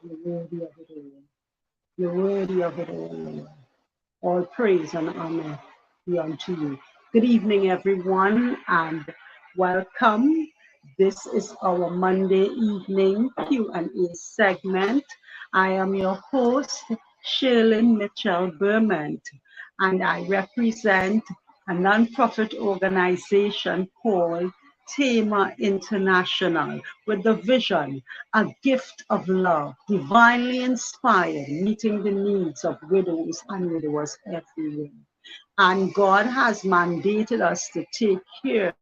You're worthy of it all. You're worthy of it all, Lord. All praise and honor be unto you. Good evening, everyone, and welcome. This is our Monday evening Q&A segment. I am your host, Shirley Mitchell Berment, and I represent a nonprofit organization called Tamar International with the vision, a gift of love, divinely inspired, meeting the needs of widows and widowers everywhere. And God has mandated us to take care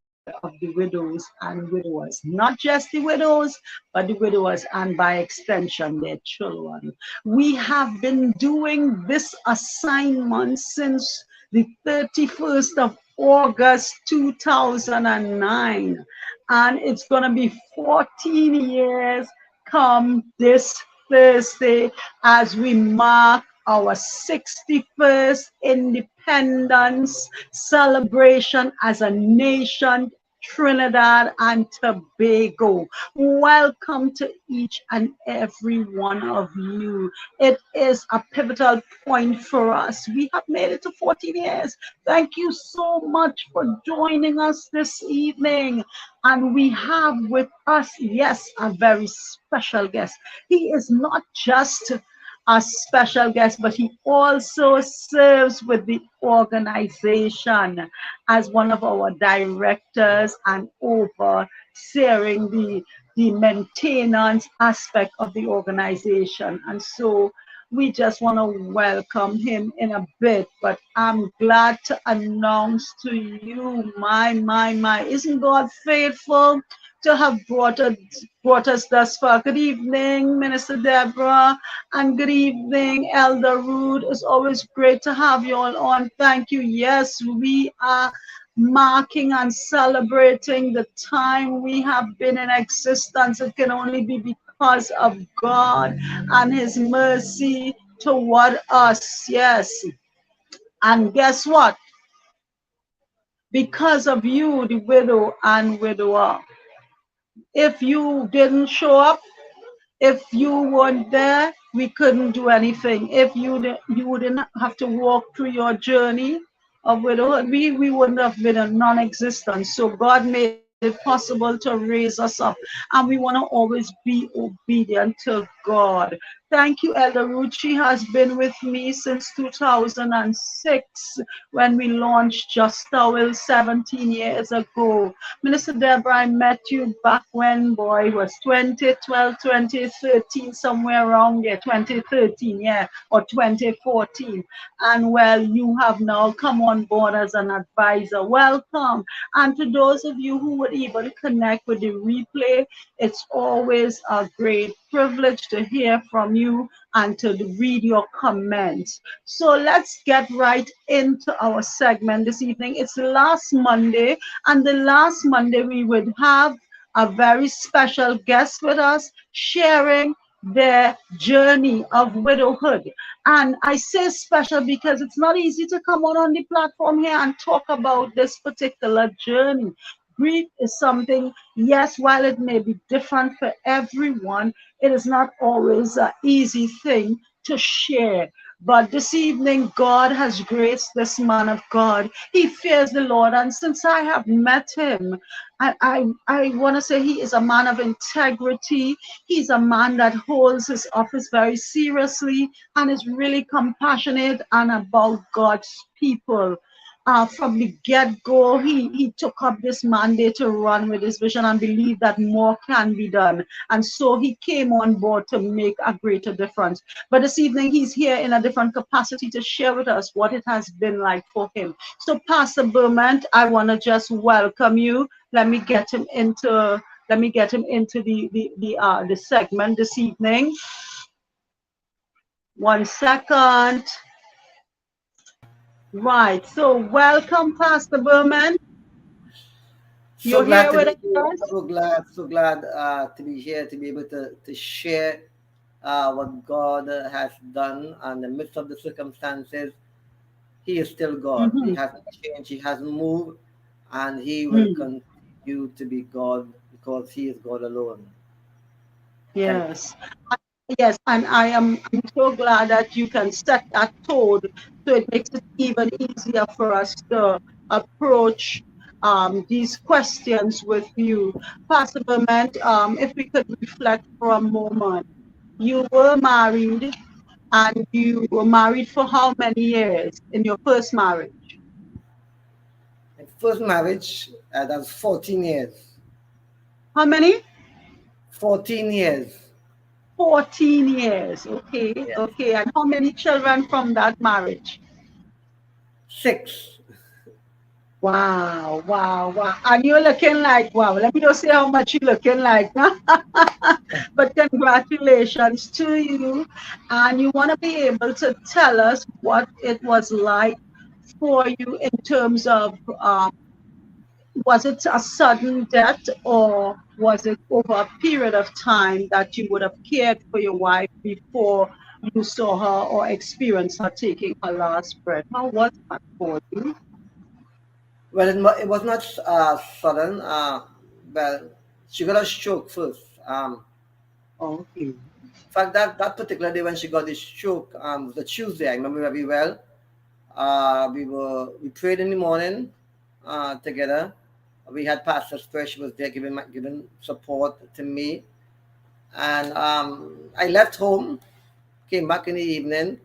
of the widows and widowers, not just the widows, but the widowers and by extension their children. We have been doing this assignment since the 31st of August 2009, and it's going to be 14 years come this Thursday as we mark our 61st independence celebration as a nation, Trinidad and Tobago. Welcome to each and every one of you. It is a pivotal point for us. We have made it to 14 years. Thank you so much for joining us this evening. And we have with us, yes, a very special guest. He is not just a special guest, but he also serves with the organization as one of our directors and overseeing the maintenance aspect of the organization. And so we just want to welcome him in a bit, but I'm glad to announce to you, my, isn't God faithful to have brought us thus far? Good evening, Minister Deborah, and good evening, Elder Rude. It's always great to have you all on. Thank you. Yes, we are marking and celebrating the time we have been in existence. It can only be because of God and His mercy toward us. Yes. And guess what? Because of you, the widow and widower. If you didn't show up, if you weren't there, we couldn't do anything. If you didn't have to walk through your journey of widowhood, we wouldn't have been a non-existent. So God made it possible to raise us up, and we want to always be obedient to God. Thank you, Elder Ruth. She has been with me since 2006 when we launched Just Towel 17 years ago. Minister Deborah, I met you back when, boy, it was 2012, 2013, somewhere around there, 2013, yeah, or 2014. And well, you have now come on board as an advisor. Welcome. And to those of you who were able to connect with the replay, it's always a great privilege to hear from you and to read your comments. So let's get right into our segment this evening. It's the last Monday, and the last Monday we would have a very special guest with us sharing their journey of widowhood. And I say special because it's not easy to come on the platform here and talk about this particular journey. Grief is something, yes, while it may be different for everyone, it is not always an easy thing to share. But this evening, God has graced this man of God. He fears the Lord. And since I have met him, I want to say he is a man of integrity. He's a man that holds his office very seriously and is really compassionate and about God's people. From the get-go, he took up this mandate to run with his vision and believe that more can be done. And so he came on board to make a greater difference. But this evening, he's here in a different capacity to share with us what it has been like for him. So, Pastor Berment, I want to just welcome you. Let me get him into the segment this evening. 1 second. Right. So welcome, Pastor Berman. So You're glad here to be with here. us. So glad to be here, to be able to share what God has done in the midst of the circumstances. He is still God. He Mm-hmm. hasn't changed. He hasn't moved, and He will Mm. continue to be God because He is God alone. Thank you. Yes. Yes, and I'm so glad that you can set that tone so it makes it even easier for us to approach these questions with you. Pastor Berment, if we could reflect for a moment. You were married and you were married for how many years in your first marriage? My first marriage, that was 14 years. How many? 14 years. 14 years. Okay, Yes. okay. And how many children from that marriage? 6. Wow, wow, wow. And you're looking like, wow, let me just say how much you're looking like. But congratulations to you. And you want to be able to tell us what it was like for you in terms of was it a sudden death or was it over a period of time that you would have cared for your wife before you saw her or experienced her taking her last breath? How was that for you? Well, it was not sudden. Well, she got a stroke first. Okay. In fact, that particular day when she got this stroke was a Tuesday. I remember very well. We prayed in the morning together. We had Pastor Square. She was there giving support to me, and I left home. Came back in the evening.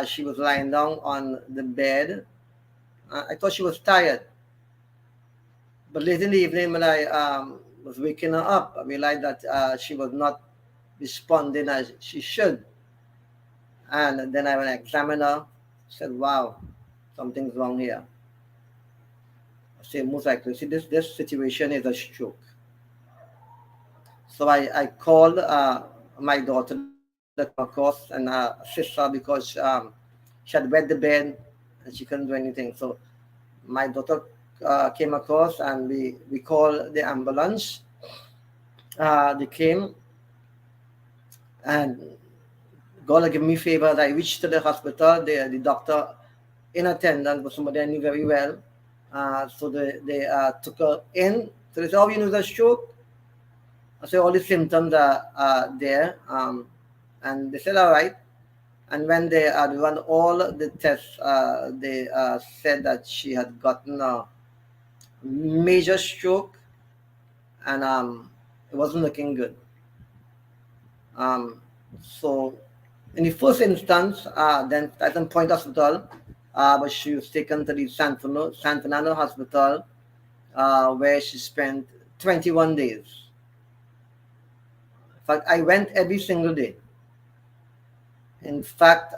She was lying down on the bed. I thought she was tired, but late in the evening when I was waking her up, I realized that she was not responding as she should. And then I went and examined her, said, wow, something's wrong here. I said, most likely, see, this situation is a stroke. So I called my daughter that came across and assist her because she had wet the bed and she couldn't do anything. So my daughter came across and we called the ambulance. They came and God had given me favors. I reached to the hospital. The doctor in attendance was somebody I knew very well. So they took her in. So they said, oh, you know the stroke? I said, all the symptoms are there. And they said, all right. And when they had run all the tests, they said that she had gotten a major stroke and it wasn't looking good. Um, so in the first instance, then at some point hospital, but she was taken to the San Fernando hospital, where she spent 21 days. In fact, I went every single day. In fact,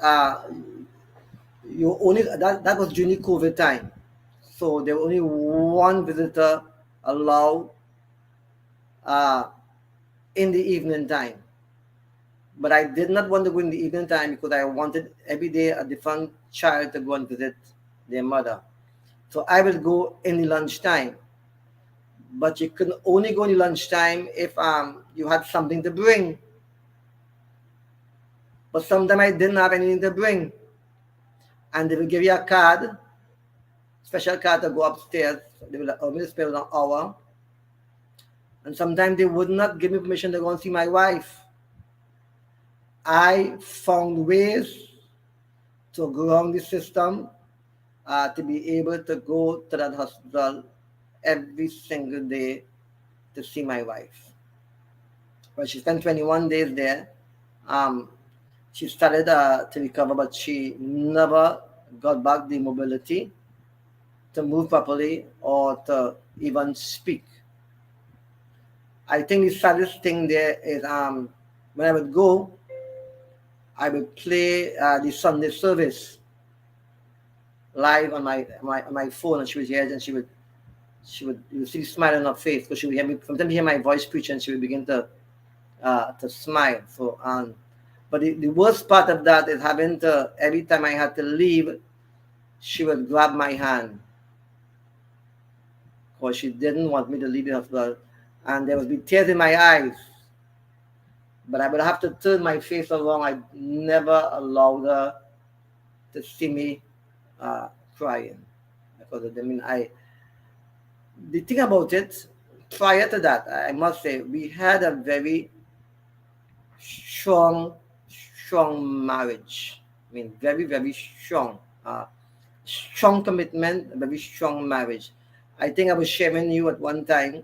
you only that was during the COVID time, so there was only one visitor allowed uh, in the evening time. But I did not want to go in the evening time because I wanted every day a different child to go and visit their mother. So I will go in the lunchtime. But you can only go in the lunchtime if you had something to bring. But sometimes I didn't have anything to bring. And they will give you a card, special card to go upstairs. They will allow me to spend an hour. And sometimes they would not give me permission to go and see my wife. I found ways to ground the system to be able to go to that hospital every single day to see my wife. But she spent 21 days there. Um, she started to recover, but she never got back the mobility to move properly or to even speak. I think the saddest thing there is when I would go, I would play the Sunday service live on my phone, and she would hear it, and she would you see smile on her face because she would hear me. Sometimes hear my voice preach, and she would begin to smile. So but the worst part of that is having to every time I had to leave, she would grab my hand because she didn't want me to leave the hospital, and there would be tears in my eyes. But I would have to turn my face around. I never allowed her to see me crying because I mean the thing about it, prior to that, I must say, we had a very strong, strong marriage. I mean, very, very strong. Strong commitment, a very strong marriage. I think I was sharing you at one time.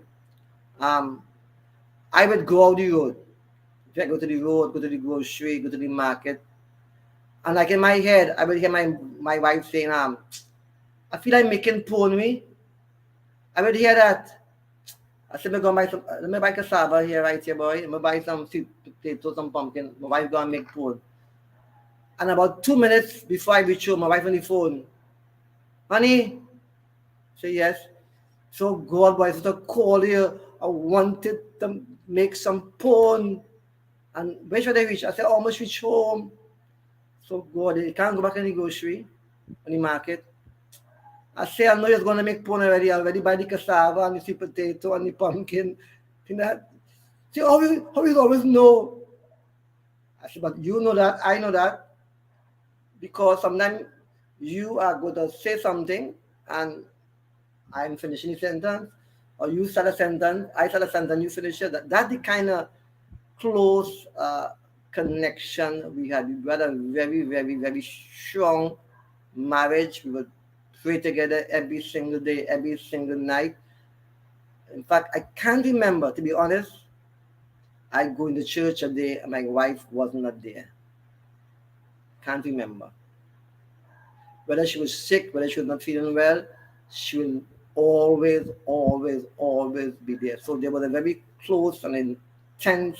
Um, I would go out the road. If I go to the road, go to the grocery, go to the market, and like in my head, I would hear my wife saying, I feel like making porn me. I would hear that. I said, let me buy cassava here, right here, boy. Let me buy some sweet potato, some pumpkin. My wife gonna make porn. And about 2 minutes before I reach home, my wife on the phone, honey, say yes. So God, boy, to call you. I wanted to make some porn. And where should I reach? I said, almost reach home. So God, you can't go back in the grocery, in the market. I say, I know you're going to make porn already. I already buy the cassava and the sweet potato and the pumpkin. You know, see, how you always know? I said, but you know that, I know that, because sometimes you are going to say something and I'm finishing the sentence, or you start a sentence, I start a sentence, you finish it. That's the kind of close connection we had. We had a very, very, very strong marriage. We would pray together every single day, every single night. In fact, I can't remember, to be honest. I go in the church a day and my wife was not there. Can't remember. Whether she was sick, whether she was not feeling well, she will always, always, always be there. So there was a very close and intense,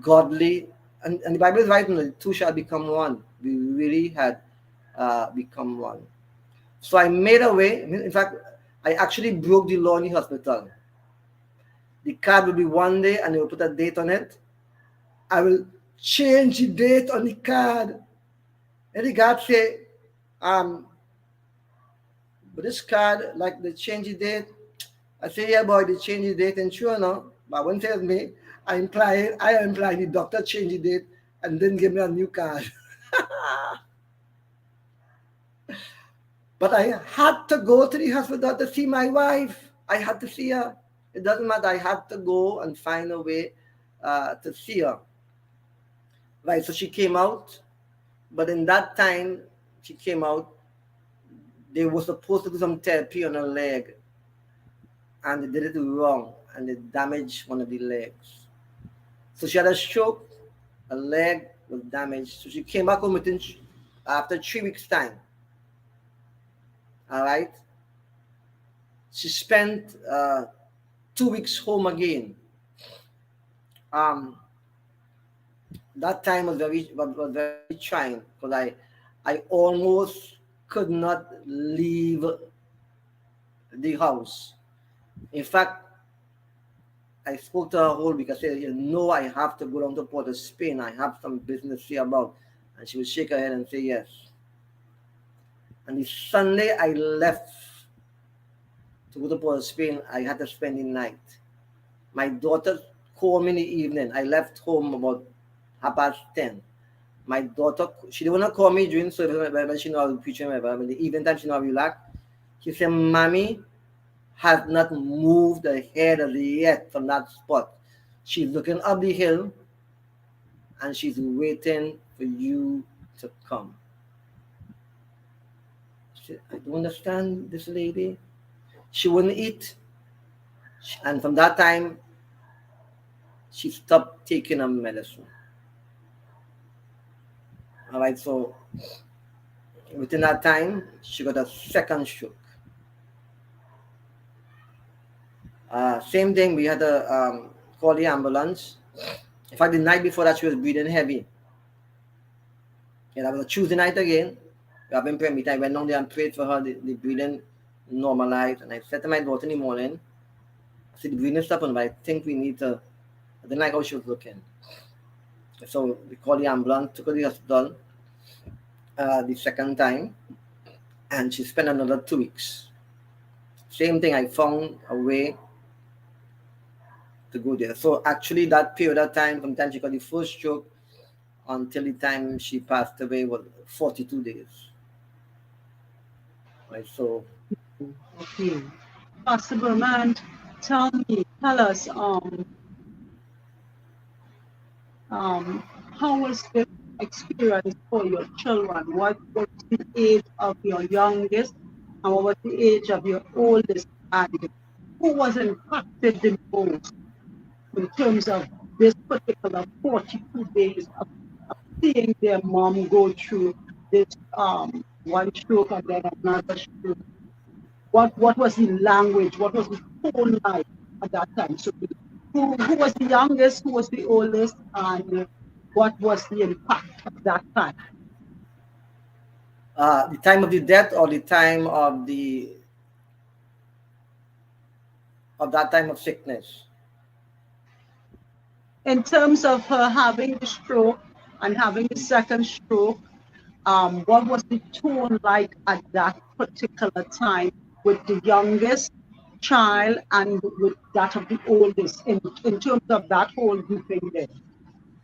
godly, and the Bible is right, the two shall become one. We really had become one. So I made a way. In fact, I actually broke the law in the hospital. The card will be one day and they will put a date on it. I will change the date on the card. And the guard say, um, but this card, like they change the date. I say, yeah, boy, they change the date, and sure enough, but one tells me, I imply the doctor changed the date and then give me a new card. But I had to go to the hospital to see my wife. I had to see her. It doesn't matter. I had to go and find a way to see her. Right, so she came out, but in that time she came out, they were supposed to do some therapy on her leg, and they did it wrong, and they damaged one of the legs. So she had a stroke, her leg was damaged. So she came back home within after 3 weeks time. All right, she spent 2 weeks home again. Um, that time was very trying because I almost could not leave the house. In fact, I spoke to her whole week. I said, you know, I have to go down to Port of Spain. I have some business here about. And she would shake her head and say yes. And the Sunday I left to go to Port of Spain, I had to spend the night. My daughter called me in the evening. I left home about 10:30. My daughter, she didn't want to call me during service when she know I was preaching, but in the evening time, she know I relax. She said, Mommy has not moved her head yet from that spot. She's looking up the hill and she's waiting for you to come. I said, I don't understand this lady. She wouldn't eat. And from that time, she stopped taking her medicine. All right, so within that time, she got a second stroke. Same thing, we had to call the ambulance. In fact, the night before that, she was breathing heavy. And that was a Tuesday night again. We have been prayer meeting. I went down there and prayed for her. The breathing normalized. And I said to my daughter in the morning, I said, the breathing is stopping, but I think we need to. I didn't like how she was looking. So we called the ambulance, took her to the hospital the second time, and she spent another 2 weeks. Same thing, I found a way to go there. So actually, that period of time, from the time she got the first stroke until the time she passed away, was 42 days. Right, so Okay. Pastor Berment, tell us, How was this experience for your children? What was the age of your youngest, and what was the age of your oldest? And who was impacted the most in terms of this particular 42 days of seeing their mom go through this one stroke and then another stroke? What was the language? What was the tone like at that time? So who was the youngest? Who was the oldest? And what was the impact at that time? The time of the death or the time of that time of sickness. In terms of her having the stroke and having the second stroke, what was the tone like at that particular time with the youngest child and with that of the oldest in terms of that whole grouping there,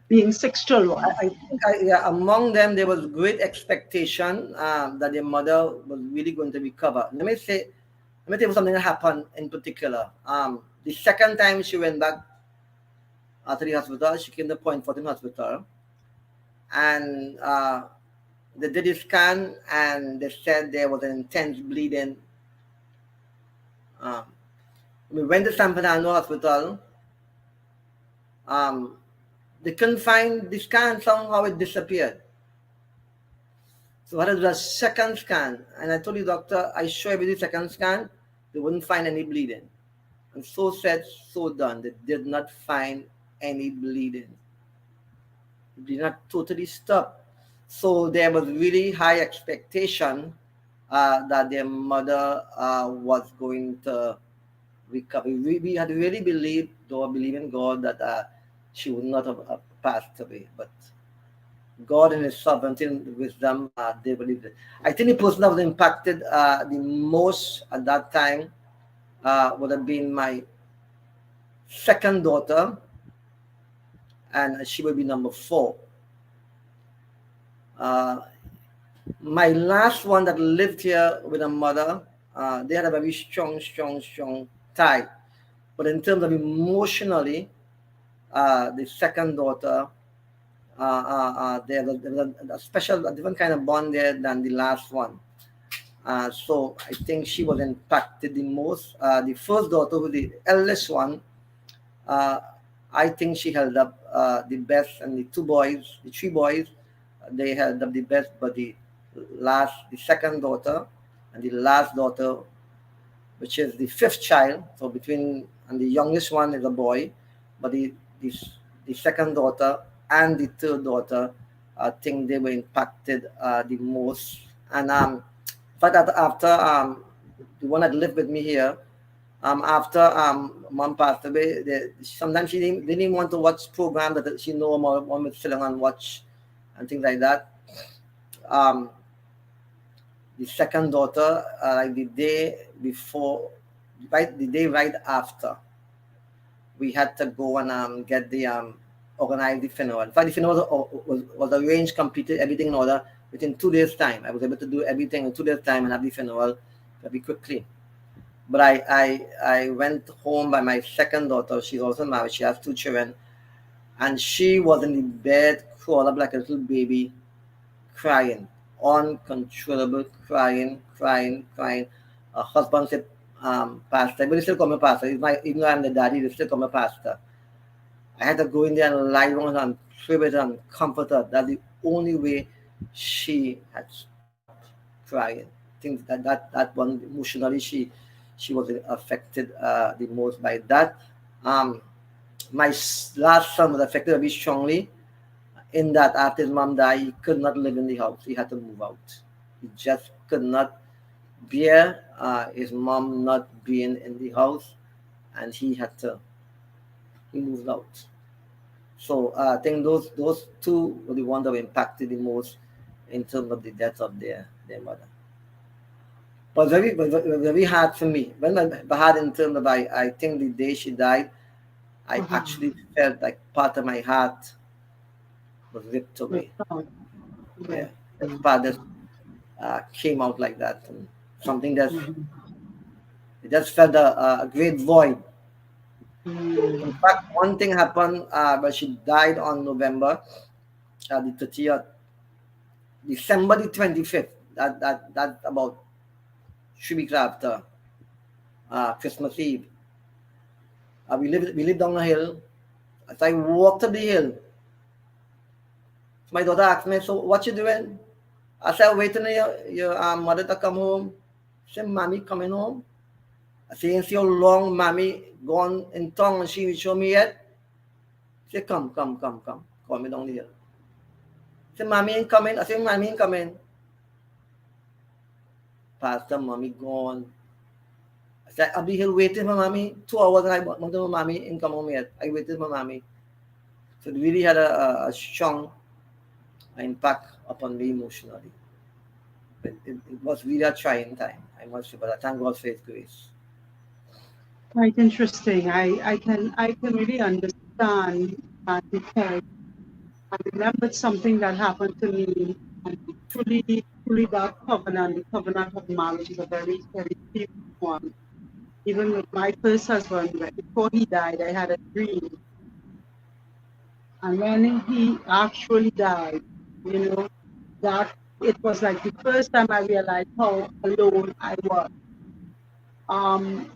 being six children? I think yeah, among them there was great expectation that their mother was really going to recover. Let me tell you something that happened in particular. The second time she went back to the hospital, she came to Point Fortin Hospital, and they did a scan, and they said there was an intense bleeding. Um, we went to San Fernando Hospital. Um, they couldn't find the scan. Somehow it disappeared. So what is the second scan? And I told the doctor, I sure with the second scan, they wouldn't find any bleeding. And so said, so done. They did not find any bleeding. It did not totally stop. So there was really high expectation that their mother was going to recover. We had really believed, though I believe in God, that she would not have passed away. But God in His sovereignty and wisdom, they believed it. I think the person that was impacted the most at that time would have been my second daughter, and she would be number 4. Uh, my last one that lived here with a mother, they had a very strong tie. But in terms of emotionally, the second daughter, there was a special, a different kind of bond there than the last one. So I think she was impacted the most. The first daughter, who the eldest one, uh, I think she held up the best, and the 2 boys, the 3 boys, they held up the best. But the second daughter, and the last daughter, which is the 5th child, so between, and the youngest one is a boy, but the, the second daughter and the third daughter, I think they were impacted the most. And but after the one that lived with me here, after mom passed away, sometimes didn't even want to watch program that she know mom was sitting and watch and things like that. Um, the second daughter, like the day before, the day right after, we had to go and get the organize the funeral. In fact, the funeral was arranged, completed, everything in order within 2 days' time. I was able to do everything in 2 days' time and have the funeral very quickly. But I went home by my second daughter. She's also married. She has 2 children, and she was in the bed, crawled up like a little baby, crying, uncontrollable crying. Her husband said, "Pastor," but he still call me pastor. Even though I'm the daddy, they still call me pastor. I had to go in there and lie down and pray with her and comfort her. That's the only way she had stopped crying. I think that one emotionally she was affected the most by that. Um, my last son was affected very strongly in that after his mom died, he could not live in the house. He had to move out. He just could not bear his mom not being in the house, and he moved out. So I think those 2 were the ones that were impacted the most in terms of the death of their mother. But very hard for me. When I hard in terms of I think the day she died, I actually felt like part of my heart was ripped away. Yeah. Yeah, that part that came out like that, and something that it just felt a great void In fact, one thing happened, but she died on November the 30th, December the 25th. That about 3 weeks after Christmas Eve. We lived down the hill. As I walked up the hill, my daughter asked me, "So what you doing?" I said, "Waiting for your mother to come home." She said, "Mommy coming home?" I said, "You see how long mommy gone in town and she show me yet?" She said, "Come, come, come, come." Call me down the hill. I said, "Mommy ain't coming." I said, "Mommy ain't coming." Pastor, mommy gone. I said, "I'll be here waiting for mommy." 2 hours and I wanted my mommy ain't come home yet. I waited for mommy. So it really had a strong impact upon me emotionally. It was really a trying time, I must say, but I thank God for His grace. Quite interesting. I can really understand that because I remembered something that happened to me, and truly that covenant, the covenant of marriage, is a very serious one. Even with my first husband, before he died, I had a dream, and when he actually died, you know, that it was like the first time I realized how alone I was. Um,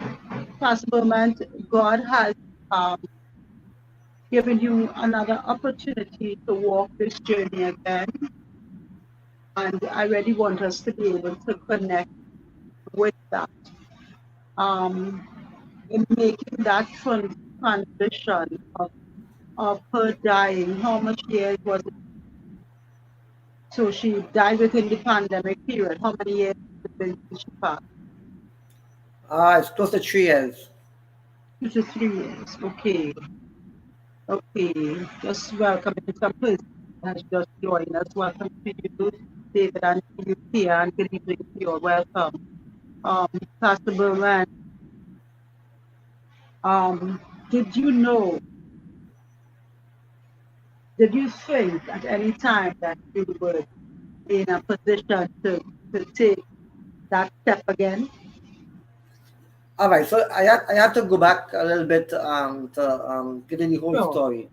Pastor Berment, God has um, given you another opportunity to walk this journey again. And I really want us to be able to connect with that. Um, in making that transition of her dying, how much years was it? So she died within the pandemic period. How many years has it been since she passed? It's close to 3 years. 2 to 3 years. Okay. Okay. Just welcoming some person has just joined us. Welcome to you, David, and to you, Tia, and good evening to you. Welcome. Um, Pastor Berman, um, did you know, did you think at any time that you would be in a position to take that step again? All right, so I have to go back a little bit to get in the whole Sure. story.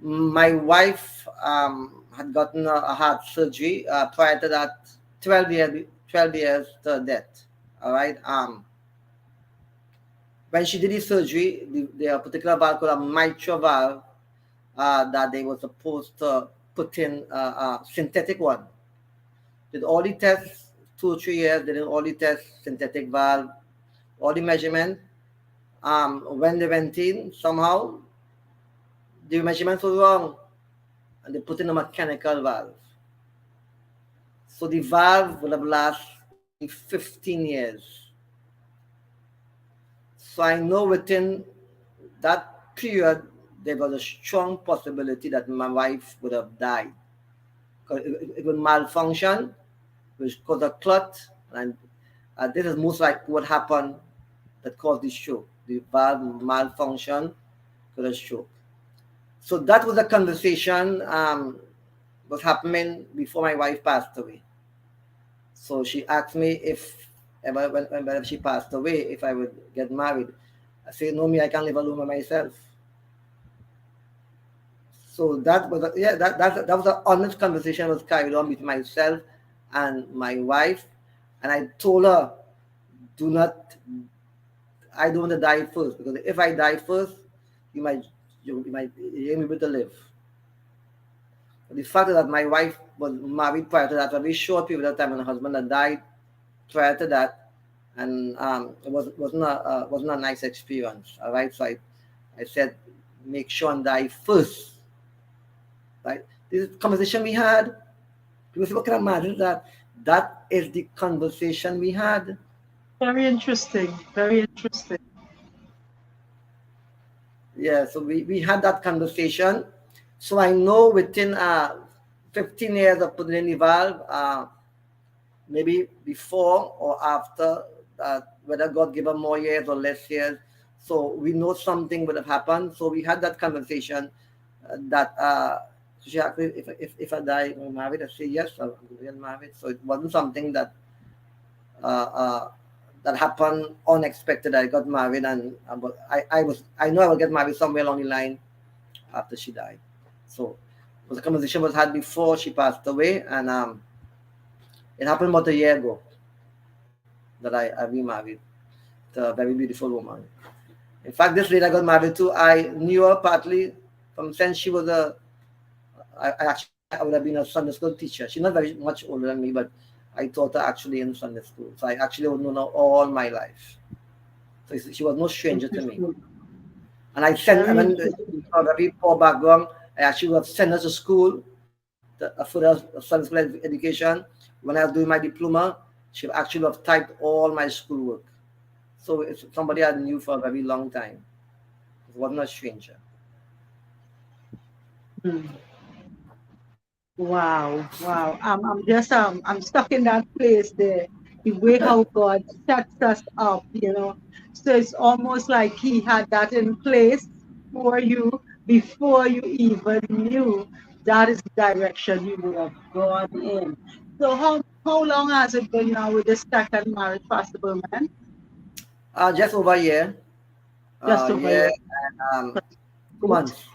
My wife had gotten a heart surgery prior to that, 12 years to death. All right. When she did the surgery, the particular valve called a mitral valve that they were supposed to put in a synthetic one. Did all the tests, 2 or 3 years, did all the tests, synthetic valve, all the measurement. When they went in, somehow the measurements were wrong, and they put in a mechanical valve. So the valve would have lasted maybe 15 years. So I know within that period, there was a strong possibility that my wife would have died. It would malfunction, which caused a clot, and this is most likely what happened that caused the stroke. The valve malfunction caused a stroke. So that was a conversation was happening before my wife passed away. So she asked me if ever when she passed away, if I would get married. I said, "No, me, I can't live alone by myself." So that was that was an honest conversation was carried on between myself and my wife, and I told her, "Do not, I don't want to die first, because if I die first, you might you ain't able to live." The fact that my wife was married prior to that, a very short period of time, and her husband had died prior to that, and it wasn't a nice experience. All right, so I said, make sure and die first. Right, this conversation we had. People say, "What kind of marriage is that?" That is the conversation we had. Very interesting. Very interesting. Yeah, so we had that conversation. So I know within 15 years of putting in the valve, maybe before or after, whether God give her more years or less years. So we know something would have happened. So we had that conversation that she asked me if I die, I'm married. I say yes, I'm going to get married. So it wasn't something that uh, uh, that happened unexpected. I got married, and but I know I will get married somewhere along the line after she died. So, the conversation was had before she passed away, and it happened about a year ago that I remarried to a very beautiful woman. In fact, this lady I got married to, I knew her partly from since she was I would have been a Sunday school teacher. She's not very much older than me, but I taught her actually in Sunday school. So I actually would know her all my life. So she was no stranger to me. Interesting. And I Very mean, interesting. a very poor background. I actually would have sent her to school, for the Sunday school education. When I was doing my diploma, she actually would have typed all my schoolwork. So it's somebody I knew for a very long time. It wasn't a stranger. Hmm. Wow, wow. I'm just I'm stuck in that place there. The way how God sets us up, you know. So it's almost like He had that in place for you before you even knew that is the direction you would have gone in. So how long has it been now with the second marriage, Pastor Berman? Just over a year. Just over a Yeah, year. and 2 months. Both.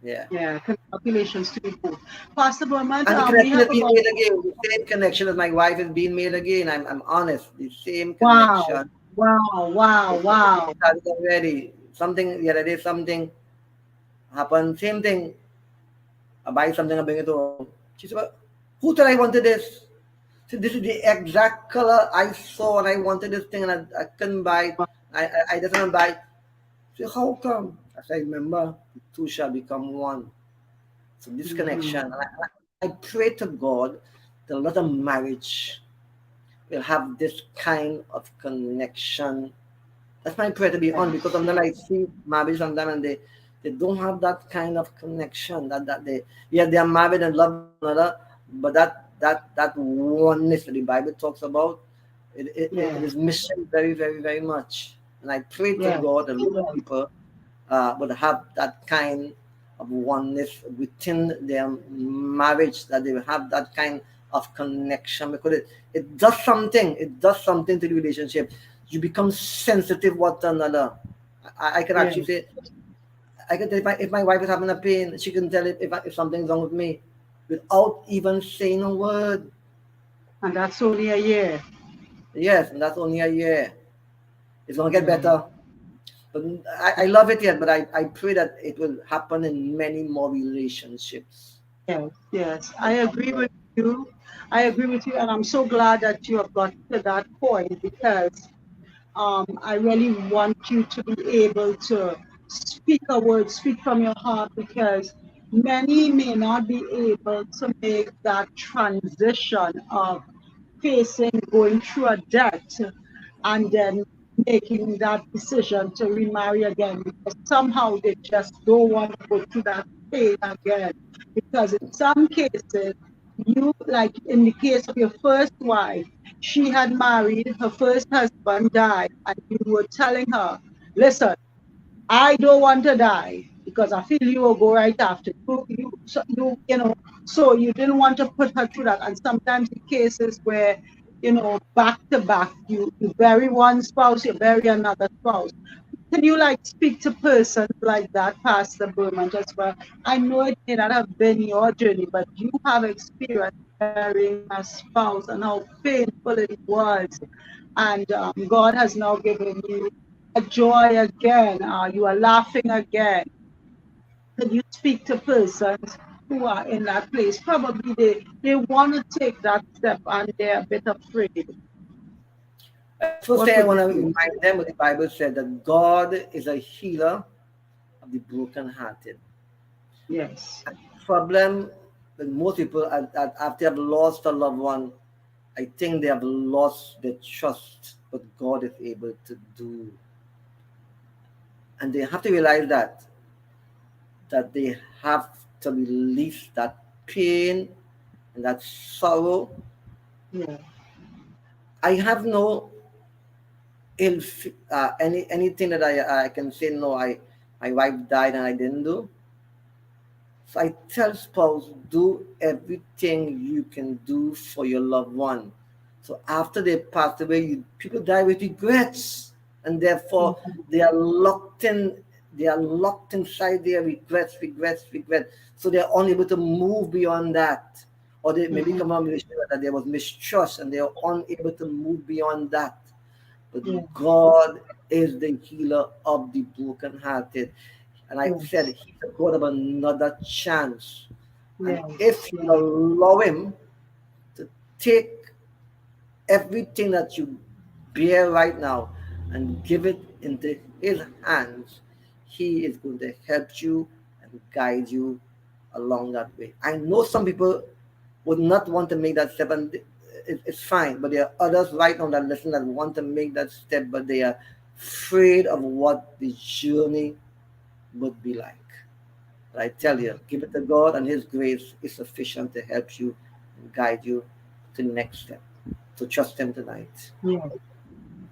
Yeah. Yeah, congratulations to you both. Pastor Berman, And the we connection have is being about made again. The same connection as my wife is being made again. I'm honest. The same wow, connection. wow, wow, wow. It started already. Something the other day, something happened. Same thing. I buy something, I bring it home. She said, "Well, who said I wanted this?" So this is the exact color I saw and I wanted this thing and I couldn't buy it. I just want to buy it. So how come? I said, remember, the two shall become one. So this Mhm. connection. And I pray to God that a lot of marriage will have this kind of connection. That's my prayer to be on because Yes, sometimes I see marriage sometimes and they don't have that kind of connection. That they yeah they are married and love one another, but that oneness that the Bible talks about, it yes, is missing very very very much. And I pray to yes, God that a lot of yes, people would have that kind of oneness within their marriage, that they will have that kind of connection because it does something. It does something to the relationship. You become sensitive one to another. I can yes. actually say, I can tell if my wife is having a pain, she can tell if something's wrong with me without even saying a word. And that's only a year. Yes, and that's only a year. It's going to get Yeah. better. But I love it yet, but I pray that it will happen in many more relationships. Yes, yes. I And agree with you. I agree with you, and I'm so glad that you have got to that point because I really want you to be able to speak a word, speak from your heart, because many may not be able to make that transition of facing, going through a death, and then making that decision to remarry again because somehow they just don't want to go through that pain again. Because in some cases, you, like in the case of your first wife, she had married, her first husband died, and you were telling her, listen, I don't want to die because I feel you will go right after you know. So you didn't want to put her through that. And sometimes in cases where back to back, you bury one spouse, you bury another spouse. Can you like speak to persons like that, Pastor Berman, as well? I know it may not have been your journey, but you have experience burying a spouse and how painful it was. And God has now given you a joy again. You are laughing again. Can you speak to persons who are in that place? Probably they want to take that step and they're a bit afraid. first What thing I would want you to do? remind them what the Bible said, that God is a healer of the brokenhearted. Yes. Problem with most people after they've lost a loved one, I think they have lost their trust what God is able to do. And they have to realize that they have to release that pain and that sorrow. Yeah. I have no anything that I can say no. My wife died and I didn't do. So I tell spouse, do everything you can do for your loved one. So after they passed away, people die with regrets, and therefore they are locked in. They are locked inside their regrets, regrets, regrets. So they are unable to move beyond that, or they maybe come from a relationship that there was mistrust, and they are unable to move beyond that. But Yes. God is the healer of the brokenhearted, and I said Yes. He's a God of another chance. And Yes. if you Yes. allow Him to take everything that you bear right now and give it into His hands, He is going to help you and guide you along that way. I know some people would not want to make that step, and it's fine, but there are others right now that listen that want to make that step, but they are afraid of what the journey would be like. But I tell you, give it to God, and His grace is sufficient to help you and guide you to the next step. So trust Him tonight. Yes.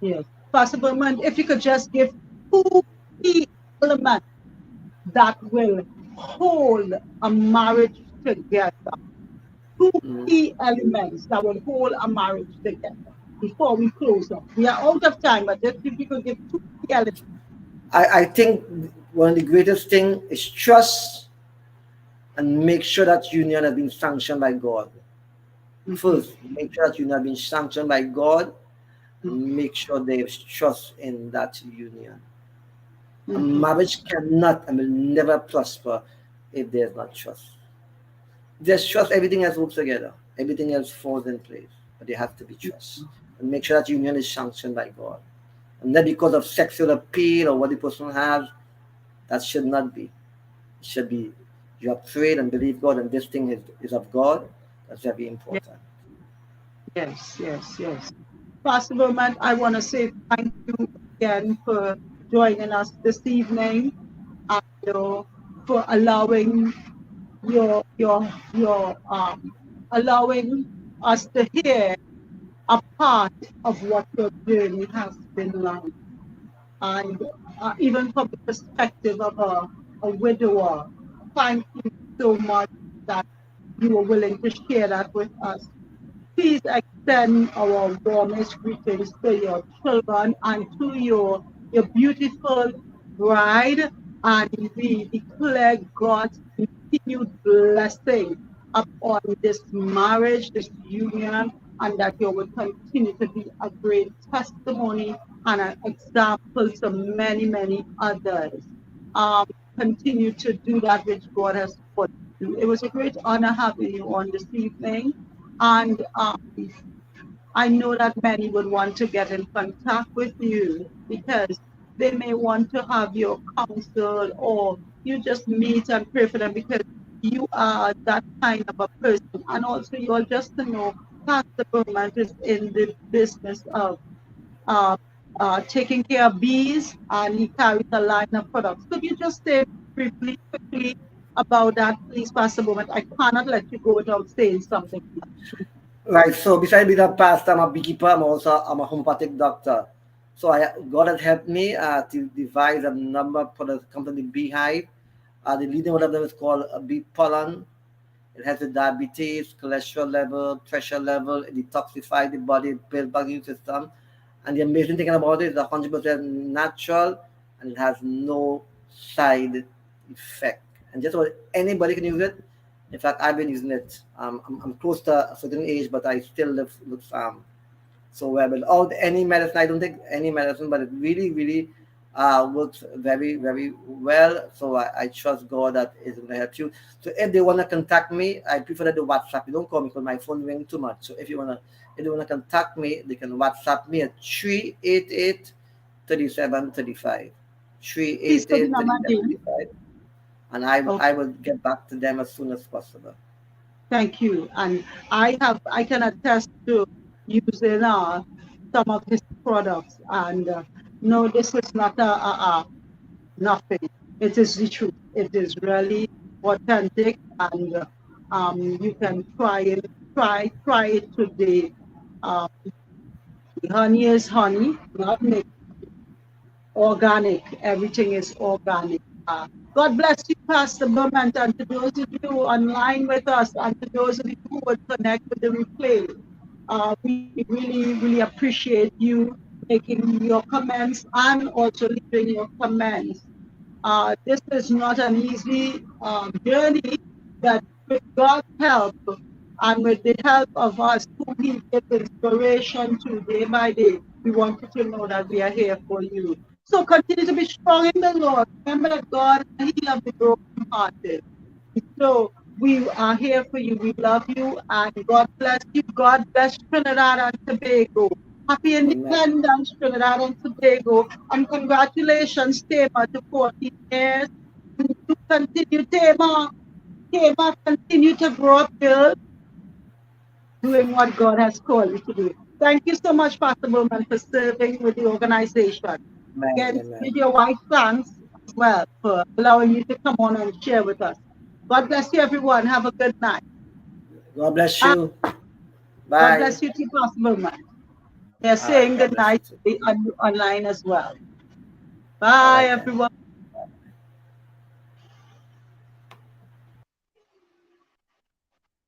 Yes. Pastor Berman, if you could just give two key elements that will hold a marriage together. Two Mm. key elements that will hold a marriage together before we close up. We are out of time, but if you could give two key elements. I think one of the greatest thing is trust and make sure that union has been sanctioned by God. Mhm, First, make sure that union has been sanctioned by God, mhm, and make sure there is trust in that union. A mhm. marriage cannot and will never prosper if there's not trust. If there's trust, everything else works together. Everything else falls in place. But there has to be trust. And make sure that union is sanctioned by God. And not because of sexual appeal or what the person has. That should not be. It should be you have prayed and believe God, and this thing is of God. That's very important. Yes, yes, yes. Pastor Berman, I want to say thank you again for joining us this evening and for allowing your allowing us to hear a part of what your journey has been like, and even from the perspective of a widower. Thank you so much that you were willing to share that with us. Please extend our warmest greetings to your children and to your beautiful bride, and we declare God's continued blessing upon this marriage, this union, and that you will continue to be a great testimony and an example to many, many others. Um, Continue to do that which God has put you. It was a great honor having you on this evening. And I know that many would want to get in contact with you because they may want to have your counsel, or you just meet and pray for them because you are that kind of a person. And also, you're just to know Pastor Berman is in the business of uh, taking care of bees, and he carries a line of products. Could you just say briefly, quickly about that, please, Pastor Berman? I cannot let you go without saying something. Right. So besides being a pastor, I'm a beekeeper. I'm a homeopathic doctor. So God has helped me to devise a number of products come from the beehive. The leading one of them is called bee pollen. It has the diabetes, cholesterol level, pressure level. It detoxifies the body, builds back the immune system. And the amazing thing about it is 100% natural, and it has no side effect. And just about anybody can use it. In fact, I've been using it. I'm close to a certain age, but I still look so well. Without any medicine, I don't take any medicine, but it really, really works very, very well. So I trust God that is going to help you. So if they want to contact me, I prefer that they WhatsApp. You don't call me because my phone rings too much. So if they want to contact me, they can WhatsApp me at 388 3735. Please put the 388 number again. 3735. And I Okay. will get back to them as soon as possible. Thank you. And I can attest to using some of his products. And no, this is not a nothing. It is the truth. It is really authentic, and you can try it today. Um, Honey is honey, not mixed, organic. Everything is organic. God bless you, Pastor Berment, and to those of you online with us, and to those of you who would connect with the replay. We really, really appreciate you making your comments and also leaving your comments. This is not an easy journey, but with God's help and with the help of us who we give inspiration to day by day, we want you to know that we are here for you. So continue to be strong in the Lord. Remember that God is the healer of the brokenhearted. So we are here for you. We love you and God bless you. God bless Trinidad and Tobago. Happy Amen. Independence, Trinidad and Tobago. And congratulations, Tamar, to 14 years. And to continue, Tamar. Tamar, continue to grow up, girl, doing what God has called you to do. Thank you so much, Pastor Berment, for serving with the organization. Amen. Again, Amen. give your wife thanks as well for allowing you to come on and share with us. God bless you, everyone. Have a good night. God bless And you. God Bye. bless you too, Pastor Berman. They're All right. saying God good bless you night too. online as well. All Bye, right then. everyone.